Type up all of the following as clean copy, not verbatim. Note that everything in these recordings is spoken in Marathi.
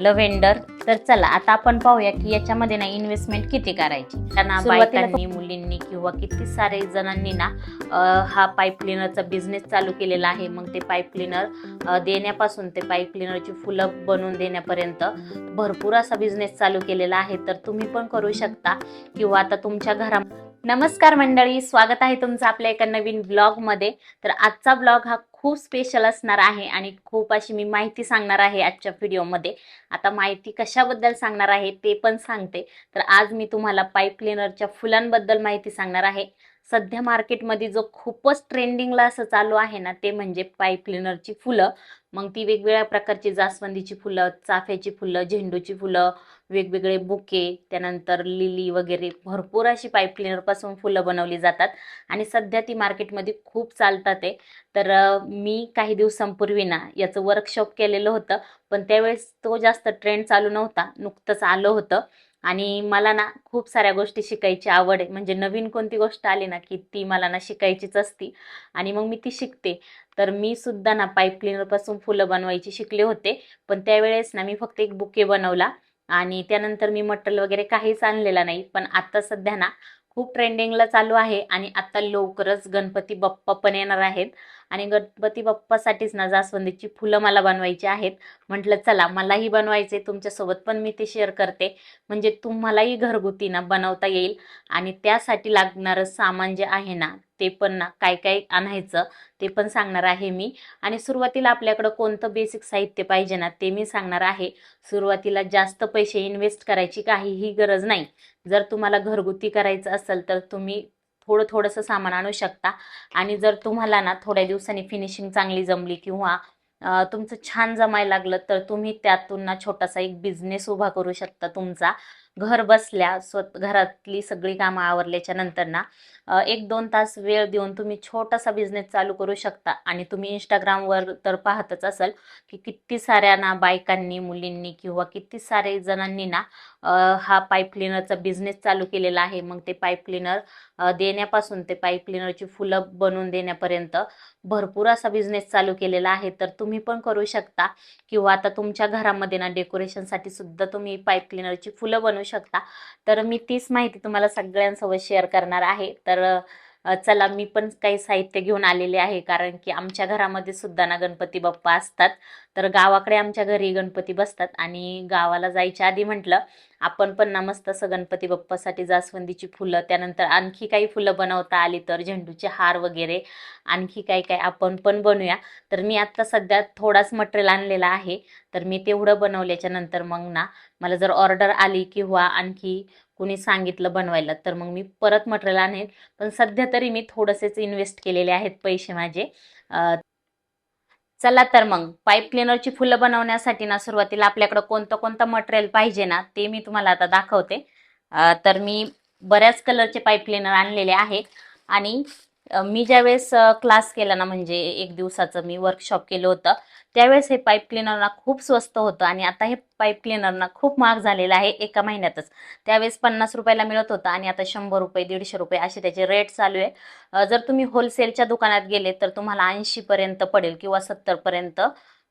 लव्हेंडर। तर चला आता आपण पाहूया की याच्यामध्ये ना इन्व्हेस्टमेंट किती करायची। त्यांना बायकांनी, मुलींनी किंवा किती सारे जणांनी ना हा पाईप क्लिनरचा बिझनेस चालू केलेला आहे। मग ते पाईप क्लिनर देण्यापासून ते पाईप क्लिनरची फुलं बनवून देण्यापर्यंत भरपूर असा बिझनेस चालू केलेला आहे। तर तुम्ही पण करू शकता किंवा आता तुमच्या घरा। नमस्कार मंडळी, स्वागत आहे तुमचं आपल्या एका नवीन ब्लॉग मध्ये। तर आजचा ब्लॉग हा खूप स्पेशल असणार आहे आणि खूप अशी मी माहिती सांगणार आहे आजच्या व्हिडिओमध्ये। आता माहिती कशाबद्दल सांगणार आहे ते पण सांगते। तर आज मी तुम्हाला पाईप क्लिनरच्या फुलांबद्दल माहिती सांगणार आहे। सध्या मार्केटमध्ये जो खूपच ट्रेंडिंगला असं चालू आहे ना, ते म्हणजे पाईप क्लिनरची फुलं। मग ती वेगवेगळ्या प्रकारची जास्वंदीची फुलं, चाफ्याची फुलं, झेंडूची फुलं, वेगवेगळे बुके, त्यानंतर लिली वगैरे भरपूर अशी पाईप क्लिनर पासून फुलं बनवली जातात आणि सध्या ती मार्केटमध्ये खूप चालतात आहे। तर मी काही दिवसांपूर्वी ना याचं वर्कशॉप केलेलं होतं, पण त्यावेळेस तो जास्त ट्रेंड चालू नव्हता, नुकतंच आलं होतं। आणि मला ना खूप साऱ्या गोष्टी शिकायची आवड आहे। म्हणजे नवीन कोणती गोष्ट आली ना की ती मला ना शिकायचीच असती आणि मग मी ती शिकते। तर मी सुद्धा ना पाईप क्लिनर पासून फुलं बनवायची शिकले होते, पण त्यावेळेस ना मी फक्त एक बुके बनवला आणि त्यानंतर मी मटेरियल वगैरे काहीच आणलेला नाही। पण आता सध्या ना खूप ट्रेंडिंगला चालू आहे आणि आता लवकरच गणपती बाप्पा पण येणार आहेत आणि गणपती बाप्पासाठीच ना जास्वंदीची फुलं मला बनवायची आहेत। म्हटलं चला मलाही बनवायचे, तुमच्यासोबत पण मी ते शेअर करते, म्हणजे तुम्हालाही घरगुती ना बनवता येईल। आणि त्यासाठी लागणारं सामान जे आहे ना ते पण ना काय काय आणायचं ते पण सांगणार आहे मी। आणि सुरुवातीला आपल्याकडं कोणतं बेसिक साहित्य पाहिजे ना ते मी सांगणार आहे। सुरुवातीला जास्त पैसे इन्व्हेस्ट करायची काहीही गरज नाही। जर तुम्हाला घरगुती करायचं असेल तर तुम्ही थोडंसं सामान आणू शकता आणि जर तुम्हाला ना थोड्या दिवसांनी फिनिशिंग चांगली जमली किंवा तुमचं छान जमायला लागलं तर तुम्ही त्यातून ना छोटासा एक बिझनेस उभा करू शकता तुमचा। घर बसल्या घरातली सगळी कामं आवरल्याच्या नंतर ना 1-2 तास वेळ देऊन तुम्ही छोटासा बिझनेस चालू करू शकता। आणि तुम्ही इंस्टाग्रामवर तर पाहतच असाल की किती साऱ्या ना बायकांनी, मुलींनी किंवा किती सारे जणांनी ना हा पाईप क्लिनरचा बिझनेस चालू केलेला आहे। मग ते पाईप क्लिनर देण्यापासून ते पाईप क्लिनरची फुलं बनवून देण्यापर्यंत भरपूर असा बिझनेस चालू केलेला आहे। तर तुम्ही पण करू शकता किंवा आता तुमच्या घरामध्ये ना डेकोरेशनसाठी सुद्धा तुम्ही पाईप क्लिनरची फुलं बनवू शकता। तर मी तीच माहिती तुम्हाला सगळ्यांसोबत शेअर करणार आहे। तर चला मी पण काही साहित्य घेऊन आलेले आहे, कारण की आमच्या घरामध्ये सुद्धा ना गणपती बाप्पा असतात। तर गावाकडे आमच्या घरी गणपती बसतात आणि गावाला जायच्या आधी म्हटलं आपण पण ना मस्त असं गणपती बाप्पासाठी जास्वंदीची फुलं, त्यानंतर आणखी काही फुलं बनवता आली तर झेंडूचे हार वगैरे आणखी काही काही आपण पण बनवूया। तर मी आत्ता सध्या थोडाच मटेरियल आणलेला आहे, तर मी तेवढं बनवल्याच्या नंतर मग ना मला जर ऑर्डर आली किंवा आणखी कुणी सांगितलं बनवायला तर मग मी परत मटेरियल आणेन। पण सध्या तरी मी थोडेसेच इन्व्हेस्ट केलेले आहेत पैसे माझे। चला तर मग पाईप क्लिनरची फुलं बनवण्यासाठी ना सुरुवातीला आपल्याकडे कोणतं कोणतं मटेरियल पाहिजे ना ते मी तुम्हाला आता दाखवते। तर मी बऱ्याच कलरचे पाईप क्लिनर आणलेले आहे आणि मी ज्यावेळेस क्लास केला ना, म्हणजे 1 दिवसाचं मी वर्कशॉप केलं होतं, त्यावेळेस हे पाईप क्लिनर ना खूप स्वस्त होतं आणि आता हे पाईप क्लिनर ना खूप महाग झालेलं आहे एका महिन्यातच। त्यावेळेस 50 रुपयाला मिळत होतं आणि आता 100 रुपये, 150 रुपये असे त्याचे रेट चालू आहे। जर तुम्ही होलसेलच्या दुकानात गेले तर तुम्हाला 80 पर्यंत पडेल किंवा 70 पर्यंत,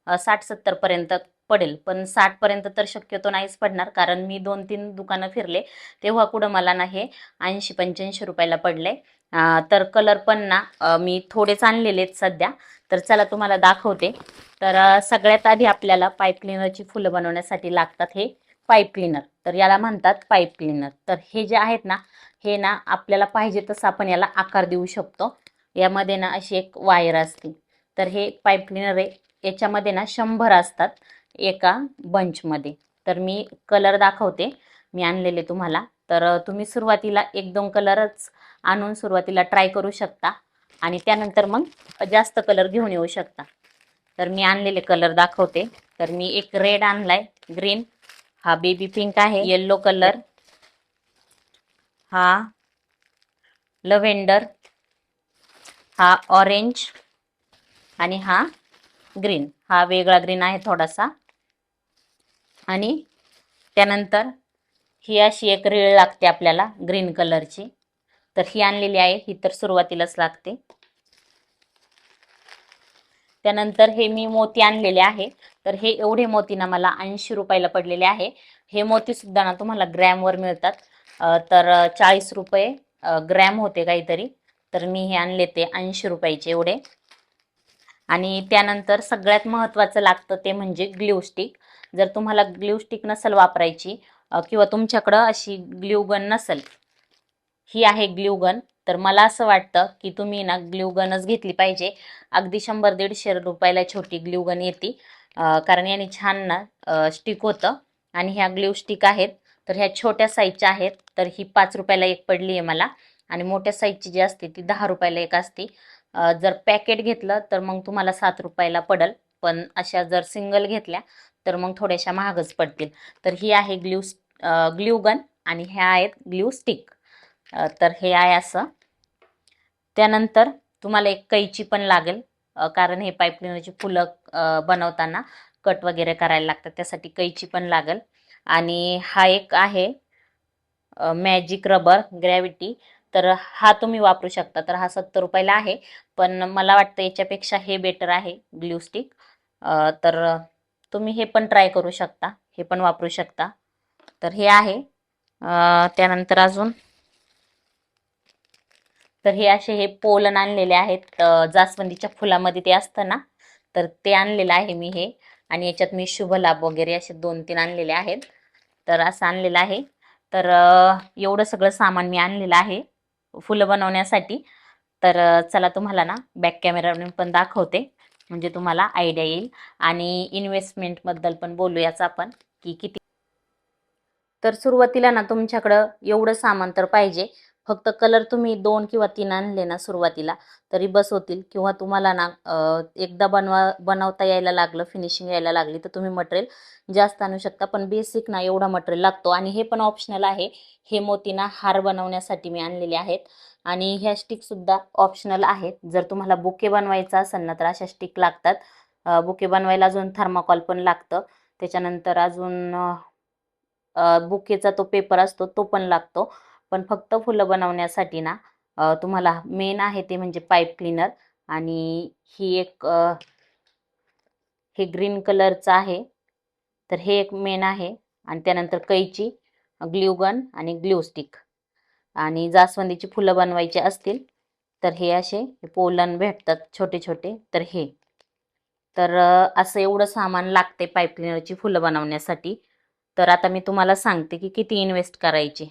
60-70 पर्यंत पडेल। पण 60 पर्यंत तर शक्यतो नाहीच पडणार, कारण मी 2-3 दुकानं फिरले तेव्हा कुठं मला ना हे 80-85 रुपयाला पडले। तर कलर पण ना मी थोडेच आणलेले आहेत सध्या। तर चला तुम्हाला दाखवते। तर सगळ्यात आधी आपल्याला पाईप क्लिनरची फुलं बनवण्यासाठी लागतात हे पाईप क्लिनर। तर याला म्हणतात पाईप क्लिनर। तर हे जे आहेत ना हे ना आपल्याला पाहिजे तसं आपण याला आकार देऊ शकतो। यामध्ये ना अशी एक वायर असते। तर हे पाईप क्लिनर आहे, याच्यामध्ये ना 100 असतात एका बंचमध्ये। तर मी कलर दाखवते मी आणलेले तुम्हाला। तर तुम्ही सुरुवातीला 1-2 कलरच आणून सुरुवातीला ट्राय करू शकता आणि त्यानंतर मग जास्त कलर घेऊन येऊ शकता। तर मी आणलेले कलर दाखवते। तर मी एक रेड आणलाय, ग्रीन, हा बेबी पिंक आहे, येलो कलर, हा लव्हेंडर, हा ऑरेंज आणि हा ग्रीन, हा वेगळा ग्रीन आहे थोडासा। आणि त्यानंतर ही अशी एक रीळ लागते आपल्याला ग्रीन कलरची, तर ही आणलेली आहे, ही तर सुरुवातीलाच लागते। त्यानंतर हे मी मोती आणलेले आहे. तर हे एवढे मोती ना मला 80 रुपयाला पडलेले आहे. हे मोती सुद्धा ना तुम्हाला ग्रॅमवर मिळतात. तर 40 रुपये ग्रॅम होते काहीतरी. तर मी हे आणले ते 80 रुपयाचे एवढे. आणि त्यानंतर सगळ्यात महत्त्वाचं लागतं ते म्हणजे ग्ल्यू स्टिक. जर तुम्हाला ग्ल्यू स्टिक नसेल वापरायची किंवा तुमच्याकडं अशी ग्ल्यू गन नसेल, ही आहे ग्ल्यू गन, तर मला असं वाटतं की तुम्ही ना ग्ल्यू गनच घेतली पाहिजे. अगदी 100-150 रुपयाला छोटी ग्ल्यू गन येते. कारण याने छान ना स्टिक होतं. आणि ह्या ग्ल्यू स्टिक आहेत तर ह्या छोट्या साईजच्या आहेत. तर ही 5 रुपयाला एक पडली आहे मला. आणि मोठ्या साईजची जी असते ती 10 रुपयाला एक असते. जर पॅकेट घेतलं तर मग तुम्हाला 7 रुपयाला पडेल. पण अशा जर सिंगल घेतल्या तर मग थोड्याशा महागच पडतील. तर ही आहे ग्ल्यू गन आणि ह्या आहेत ग्ल्यू स्टिक. तर हे आहे असं. त्यानंतर तुम्हाला एक कैची पण लागेल. कारण हे पाईपलाईनची फुलं बनवताना कट वगैरे करायला लागतात, त्यासाठी कैची पण लागेल. आणि हा एक आहे मॅजिक रबर ग्रॅव्हिटी. तर हा तुम्ही वापरू शकता. तर हा 70 रुपयाला आहे. पण मला वाटतं याच्यापेक्षा हे बेटर आहे ग्ल्यू स्टिक. तर तुम्ही हे पण ट्राय करू शकता, हे पण वापरू शकता. तर हे आहे. त्यानंतर अजून तर हे असे हे पोलन आणलेले आहेत. जास्वंदीच्या फुलामध्ये ते असतं ना, तर ते आणलेलं आहे मी हे. आणि याच्यात मी शुभ लाभ वगैरे असे 2-3 आणलेले आहेत. तर असं आणलेलं आहे. तर एवढं सगळं सामान मी आणलेलं आहे फुलं बनवण्यासाठी. तर चला तुम्हाला ना बॅक कॅमेराने पण दाखवते, म्हणजे तुम्हाला आयडिया येईल. आणि इन्व्हेस्टमेंटबद्दल पण बोलूयाच आपण की किती. तर सुरुवातीला ना तुमच्याकडं एवढं सामान तर पाहिजे. फक्त कलर तुम्ही 2 किंवा 3 आणले ना सुरुवातीला तरी बस होतील. किंवा तुम्हाला ना एकदा बनवता यायला लागलं, फिनिशिंग यायला लागली तर तुम्ही मटेरियल जास्त आणू शकता. पण बेसिक ना एवढा मटेरियल लागतो. आणि हे पण ऑप्शनल आहे. हे मोती ना हार बनवण्यासाठी मी आणलेले आहेत. आणि ह्या स्टिकसुद्धा ऑप्शनल आहेत. जर तुम्हाला बुके बनवायचा असेल ना तर अशा स्टिक लागतात. बुके बनवायला अजून थर्माकॉल पण लागतं. त्याच्यानंतर अजून बुकेचा तो पेपर असतो तो पण लागतो. पण फक्त फुलं बनवण्यासाठी ना तुम्हाला मेन आहे ते म्हणजे पाईप क्लीनर. आणि ही एक हे ग्रीन कलरचं आहे. तर हे एक मेन आहे. आणि त्यानंतर कैची, ग्ल्यू गन आणि ग्ल्यू स्टिक. आणि जास्वंदीची फुलं बनवायची असतील तर हे असे पोलन भेटतात छोटे छोटे. तर हे तर असं एवढं सामान लागते पाईप क्लीनरची फुलं बनवण्यासाठी. तर आता मी तुम्हाला सांगते की किती इन्व्हेस्ट करायची.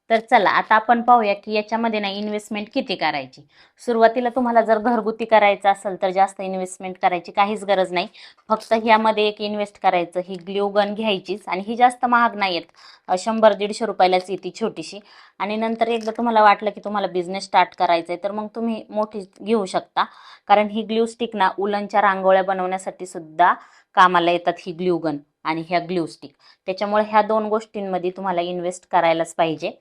तर चला आता आपण पाहूया की याच्यामध्ये ना इन्व्हेस्टमेंट किती करायची. सुरुवातीला तुम्हाला जर घरगुती करायचं असेल तर जास्त इन्व्हेस्टमेंट करायची काहीच गरज नाही. फक्त ह्यामध्ये एक इन्व्हेस्ट करायचं, ही ग्ल्यू गन घ्यायचीच. आणि ही जास्त महाग नाही आहेत. 100-150 रुपयालाच येते छोटीशी. आणि नंतर एकदा तुम्हाला वाटलं की तुम्हाला बिझनेस स्टार्ट करायचा आहे तर मग तुम्ही मोठी घेऊ शकता. कारण ही ग्ल्यू स्टिक ना उलनच्या रांगोळ्या बनवण्यासाठी सुद्धा कामाला येतात, ही ग्ल्यू गन आणि ह्या ग्ल्यू स्टिक. त्याच्यामुळे ह्या 2 गोष्टींमध्ये तुम्हाला इन्व्हेस्ट करायलाच पाहिजे.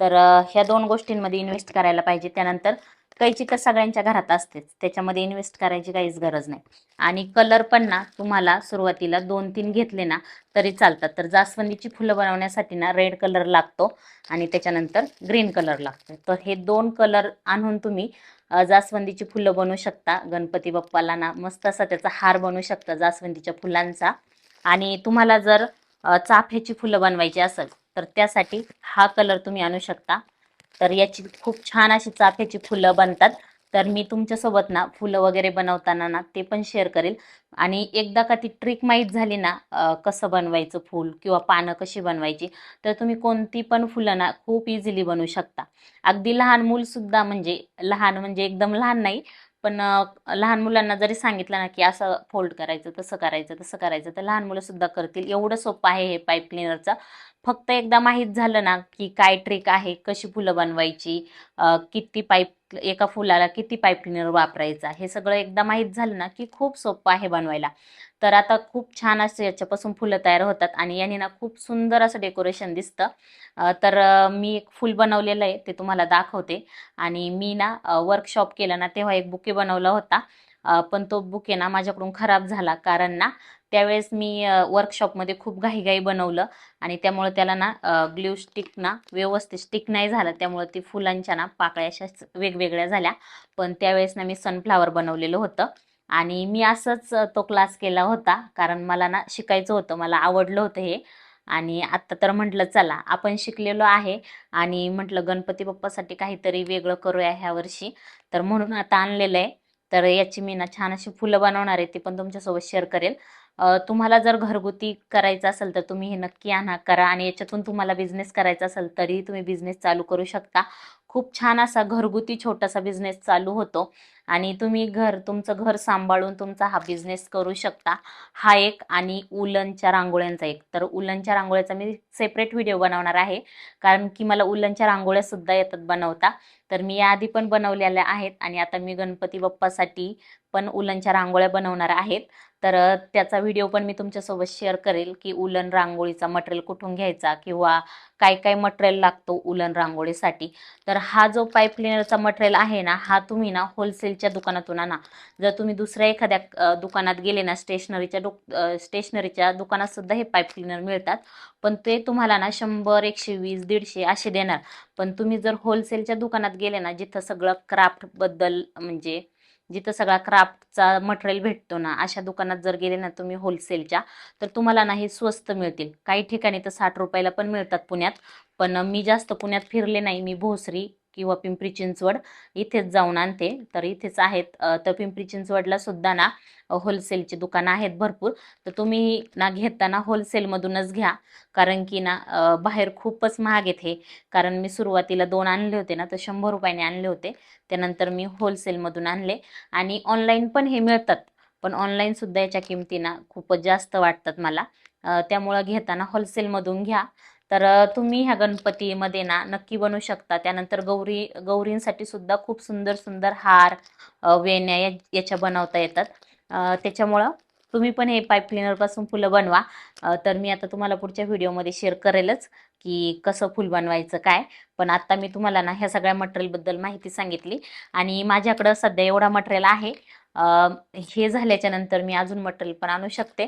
तर ह्या 2 गोष्टींमध्ये इन्व्हेस्ट करायला पाहिजे. त्यानंतर कैची तर सगळ्यांच्या घरात असतेच, त्याच्यामध्ये इन्व्हेस्ट करायची काहीच गरज नाही. आणि कलर पण ना तुम्हाला सुरुवातीला 2-3 घेतले ना तरी चालतात. तर जास्वंदीची फुलं बनवण्यासाठी ना रेड कलर लागतो आणि त्याच्यानंतर ग्रीन कलर लागतो. तर हे 2 कलर आणून तुम्ही जास्वंदीची फुलं बनवू शकता. गणपती बाप्पाला ना मस्त असा त्याचा हार बनवू शकता जास्वंदीच्या फुलांचा. आणि तुम्हाला जर चाफ्याची फुलं बनवायची असेल तर त्यासाठी हा कलर तुम्ही आणू शकता. तर याची खूप छान अशी चाफ्याची फुलं बनतात. तर मी तुमच्यासोबत ना फुलं वगैरे बनवताना ना ते पण शेअर करेल. आणि एकदा का ती ट्रिक माहीत झाली ना कसं बनवायचं फूल किंवा पानं कशी बनवायची, तर तुम्ही कोणती पण फुलं ना खूप इझिली बनवू शकता. अगदी लहान मूलसुद्धा, म्हणजे लहान म्हणजे एकदम लहान नाही, पण लहान मुलांना जरी सांगितलं ना की असं फोल्ड करायचं, तसं करायचं, तसं करायचं, तर लहान मुलंसुद्धा करतील. एवढं सोपं आहे हे पाईप क्लीनरचं. फक्त एकदा माहीत झालं ना की काय ट्रिक आहे, कशी फुलं बनवायची, किती पाईप, एका फुलाला किती पाईप क्लीनर वापरायचा, हे सगळं एकदा माहीत झालं ना की खूप सोपं आहे बनवायला. तर आता खूप छान असं याच्यापासून फुलं तयार होतात आणि याने ना खूप सुंदर असं डेकोरेशन दिसतं. तर मी एक फूल बनवलेलं आहे ते तुम्हाला दाखवते. आणि मी ना वर्कशॉप केलं ना तेव्हा एक बुके बनवला होता. पण तो बुके ना माझ्याकडून खराब झाला, कारण ना त्यावेळेस मी वर्कशॉपमध्ये खूप घाईघाई बनवलं आणि त्यामुळे त्याला ना ग्लू स्टिक ना व्यवस्थित स्टिक नाही झालं. त्यामुळे ती फुलांच्या ना पाकळ्या अशा वेगवेगळ्या झाल्या. पण त्यावेळेस ना मी सनफ्लावर बनवलेलं होतं आणि मी असंच तो क्लास केला होता, कारण मला ना शिकायचं होतं, मला आवडलं होतं हे. आणि आत्ता तर म्हटलं चला आपण शिकलेलो आहे आणि म्हटलं गणपती बाप्पासाठी काहीतरी वेगळं करूया ह्या वर्षी, तर म्हणून आता आणलेलं आहे. तर याची मी ना छान अशी फुलं बनवणार आहे, ती पण तुमच्यासोबत शेअर करेल. तुम्हाला जर घरगुती करायचं असेल तर तुम्ही हे नक्की आणा, करा आणि याच्यातून तुम्हाला बिझनेस करायचा असेल तरी तुम्ही बिझनेस चालू करू शकता. खूप छान असा घरगुती छोटासा बिझनेस चालू होतो आणि तुम्ही तुमचं घर सांभाळून तुमचा हा बिझनेस करू शकता. हा एक आणि उलनच्या रांगोळ्यांचा एक. तर उलनच्या रांगोळ्याचा मी सेपरेट व्हिडिओ बनवणार आहे, कारण की मला उलनच्या रांगोळ्या सुद्धा येतात बनवता. तर मी याआधी पण बनवलेल्या आहेत आणि आता मी गणपती बाप्पासाठी पण उलनच्या रांगोळ्या बनवणार आहेत. तर त्याचा व्हिडिओ पण मी तुमच्यासोबत शेअर करेल, की उलन रांगोळीचा मटेरियल कुठून घ्यायचा किंवा काय काय मटेरियल लागतो उलन रांगोळीसाठी. तर हा जो पाईप क्लिनरचा मटेरियल आहे ना, हा तुम्ही ना होलसेलच्या दुकानातून आणा. जर तुम्ही दुसऱ्या एखाद्या दुकानात गेले ना, स्टेशनरीच्या दुकानात सुद्धा हे पाईप क्लिनर मिळतात, पण ते तुम्हाला ना 100, 120, 150 असे देणार. पण तुम्ही जर होलसेलच्या दुकानात गेले ना, जिथं सगळं क्राफ्टबद्दल म्हणजे जिथं सगळा क्राफ्टचा मटेरियल भेटतो ना, अशा दुकानात जर गेले ना तुम्ही होलसेलच्या, तर तुम्हाला ना हे स्वस्त मिळतील. काही ठिकाणी तर 60 रुपयाला पण मिळतात पुण्यात. पण मी जास्त पुण्यात फिरले नाही, मी भोसरी किंवा पिंपरी चिंचवड इथेच जाऊन आणते. तर इथेच आहेत. तर पिंपरी चिंचवडला सुद्धा ना होलसेलची दुकानं आहेत भरपूर. तर तुम्ही ना घेताना होलसेलमधूनच घ्या, कारण की ना बाहेर खूपच महाग आहेत हे. कारण मी सुरुवातीला 2 आणले होते ना, तर 100 रुपयाने आणले होते. त्यानंतर मी होलसेलमधून आणले आणि ऑनलाईन पण हे मिळतात. पण ऑनलाईन सुद्धा याच्या किमती ना खूपच जास्त वाटतात मला. त्यामुळं घेताना होलसेलमधून घ्या. तर तुम्ही ह्या गणपतीमध्ये ना नक्की बनवू शकता. त्यानंतर गौरींसाठी सुद्धा खूप सुंदर सुंदर हार, वेण्या याच्या बनवता येतात. त्याच्यामुळं तुम्ही पण हे पाईप क्लिनरपासून फुलं बनवा. तर मी आता तुम्हाला पुढच्या व्हिडिओमध्ये शेअर करेलच, की कसं फुल बनवायचं काय. पण आता मी तुम्हाला ना ह्या सगळ्या मटेरियलबद्दल माहिती सांगितली आणि माझ्याकडं सध्या एवढा मटेरियल आहे. हे झाल्याच्या नंतर मी अजून मटेरियल पण आणू शकते.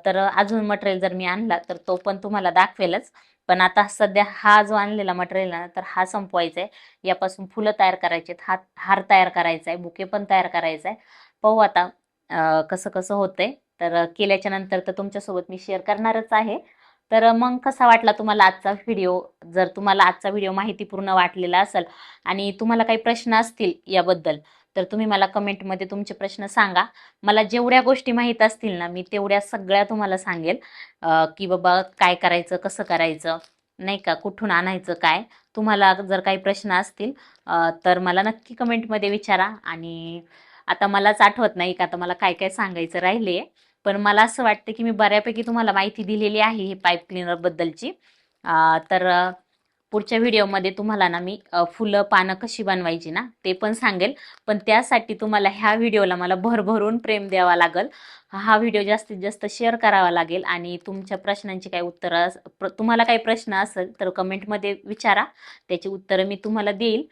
तर अजून मटेरियल जर मी आणला तर तो पण तुम्हाला दाखवेलच. पण आता सध्या हा जो आणलेला मटेरियल आहे ना, तर हा संपवायचा आहे. यापासून फुलं तयार करायचे आहेत, हार तयार करायचा आहे, बुके पण तयार करायचा आहे. पाहू आता कसं कसं होतंय. तर केल्याच्या नंतर तर तुमच्यासोबत मी शेअर करणारच आहे. तर मग कसा वाटला तुम्हाला आजचा व्हिडिओ? जर तुम्हाला आजचा व्हिडिओ माहितीपूर्ण वाटलेला असेल आणि तुम्हाला काही प्रश्न असतील याबद्दल, तर तुम्ही मला कमेंटमध्ये तुमचे प्रश्न सांगा. मला जेवढ्या गोष्टी माहीत असतील ना, मी तेवढ्या सगळ्या तुम्हाला सांगेल. की बाबा काय करायचं, कसं करायचं, नाही का, कुठून आणायचं काय. तुम्हाला जर काही प्रश्न असतील तर मला नक्की कमेंटमध्ये विचारा. आणि आता मलाच आठवत नाही का आता मला काय काय सांगायचं राहिले. पण मला असं वाटतं की मी बऱ्यापैकी तुम्हाला माहिती दिलेली आहे हे पाईप क्लिनर बद्दलची. तर पुढच्या व्हिडिओमध्ये तुम्हाला ना मी फुलं पानं कशी बनवायची ना ते पण सांगेल. पण त्यासाठी तुम्हाला ह्या व्हिडिओला मला भरभरून प्रेम द्यावा लागेल. हा व्हिडिओ जास्तीत जास्त शेअर करावा लागेल आणि तुमच्या प्रश्नांची काही उत्तरं तुम्हाला काही प्रश्न असेल तर कमेंटमध्ये विचारा, त्याची उत्तरं मी तुम्हाला देईल.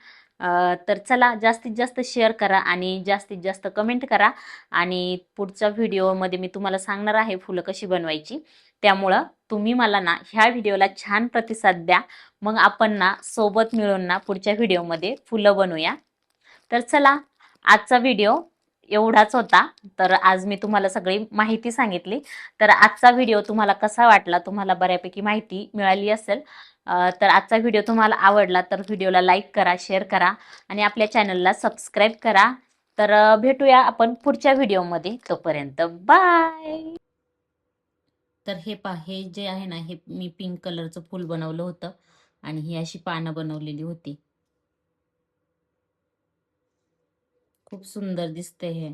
तर चला, जास्तीत जास्त शेअर करा आणि जास्तीत जास्त कमेंट करा. आणि पुढच्या व्हिडिओमध्ये मी तुम्हाला सांगणार आहे फुलं कशी बनवायची. त्यामुळं तुम्ही मला ना ह्या व्हिडिओला छान प्रतिसाद द्या. मग आपण ना सोबत मिळून ना पुढच्या व्हिडिओमध्ये फुलं बनवूया. तर चला, आजचा व्हिडिओ एवढाच होता. तर आज मी तुम्हाला सगळी माहिती सांगितली. तर आजचा व्हिडिओ तुम्हाला कसा वाटला? तुम्हाला बऱ्यापैकी माहिती मिळाली असेल. तर आजचा व्हिडिओ तुम्हाला आवडला तर व्हिडिओला लाईक करा, शेअर करा आणि आपल्या चॅनलला सबस्क्राईब करा. तर भेटूया आपण पुढच्या व्हिडिओमध्ये. तोपर्यंत बाय. तर हे जे आहे ना, हे मी पिंक कलरचं फूल बनवलं होतं आणि ही अशी पानं बनवलेली होती. खूप सुंदर दिसते हे.